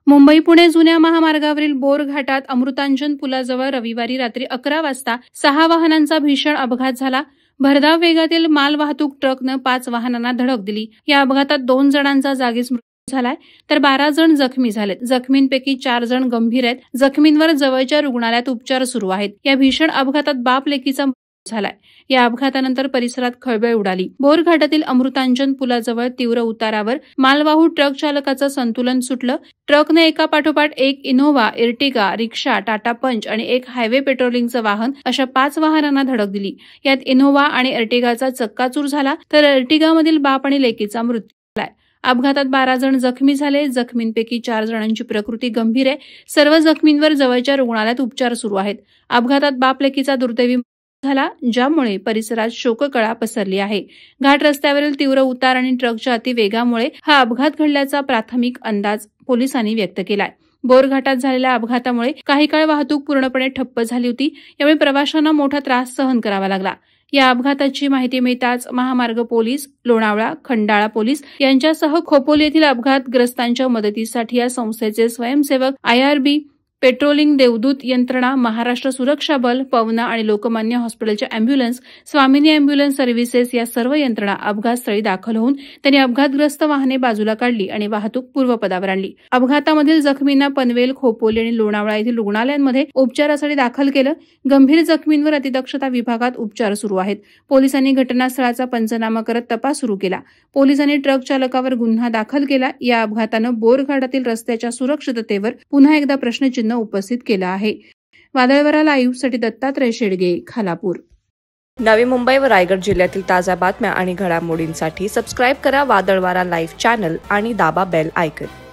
मुंबई पुणे जुन्या महामार्गावरील बोर घाटात अमृतांजन पुलाजवळ रविवारी रात्री 11 वाजता 6 वाहनांचा भीषण अपघात झाला। भरधाव वेगातील माल वाहतूक ट्रकनं 5 वाहनांना धडक दिली। या अपघातात 2 जणांचा जागीच मृत्यू झालाय तर 12 जण जखमी झालेत। जखमींपैकी 4 जण गंभीर आहेत। जखमींवर जवळच्या रुग्णालयात उपचार सुरू आहेत। या भीषण अपघातात बाप लेकीचा मृत्यू झालाय। या अपघातानंतर परिसरात खळबळ उडाली। बोर घाटातील अमृतांजन पुलाजवळ तीव्र उतारावर मालवाहू ट्रक चालकाचं संतुलन सुटलं। ट्रकने एकापाठोपाठ एक इनोव्हा, इर्टिगा, रिक्षा, टाटा पंच आणि एक हायवे पेट्रोलिंगचं वाहन अशा 5 वाहनांना धडक दिली। यात इनोव्हा आणि इर्टिगाचा चक्काचूर झाला तर इर्टिगामधील बाप आणि लेकीचा मृत्यू झालाय। अपघातात 12 जण जखमी झाले। जखमींपैकी 4 जणांची प्रकृती गंभीर आहे। सर्व जखमींवर जवळच्या रुग्णालयात उपचार सुरू आहेत। अपघातात बाप लेकीचा दुर्दैवी झाला, ज्यामुळे परिसरात शोककळा पसरली आहे। घाट रस्त्यावरील तीव्र उतार आणि ट्रकच्या अतिवेगामुळे हा अपघात घडल्याचा प्राथमिक अंदाज पोलिसांनी व्यक्त केलाय। बोर घाटात झालेल्या अपघातामुळे काही काळ वाहतूक पूर्णपणे ठप्प झाली होती। यामुळे प्रवाशांना मोठा त्रास सहन करावा लागला। या अपघाताची माहिती मिळताच महामार्ग पोलीस, लोणावळा, खंडाळा पोलीस यांच्यासह खोपोली येथील अपघातग्रस्तांच्या मदतीसाठी या संस्थेचे स्वयंसेवक, IRB, पेट्रोलिंग देवदूत यंत्रणा, महाराष्ट्र सुरक्षा बल, पवना आणि लोकमान्य हॉस्पिटलच्या अँब्युलन्स, स्वामिनी अँब्युलन्स सर्व्हिसेस या सर्व यंत्रणा अपघातस्थळी दाखल होऊन त्यांनी अपघातग्रस्त वाहने बाजूला काढली आणि वाहतूक पूर्वपदावर आणली। अपघातामधील जखमींना पनवेल, खोपोली आणि लोणावळा येथील रुग्णालयांमध्ये उपचारासाठी दाखल केलं। गंभीर जखमींवर अतिदक्षता विभागात उपचार सुरू आहेत। पोलिसांनी घटनास्थळाचा पंचनामा करत तपास सुरू केला। पोलिसांनी ट्रक चालकावर गुन्हा दाखल केला। या अपघातानं बोर घाटातील रस्त्याच्या सुरक्षिततेवर पुन्हा एकदा प्रश्नचिन्ह उपस्थित केलं आहे। वादळवारा लाईव्हसाठी दत्तात्रय शेडगे, खालापूर। नवी मुंबई व रायगड जिल्ह्यातील ताज्या बातम्या आणि घडामोडींसाठी सबस्क्राईब करा वादळवारा लाईव्ह चॅनल आणि दाबा बेल आयकॉन।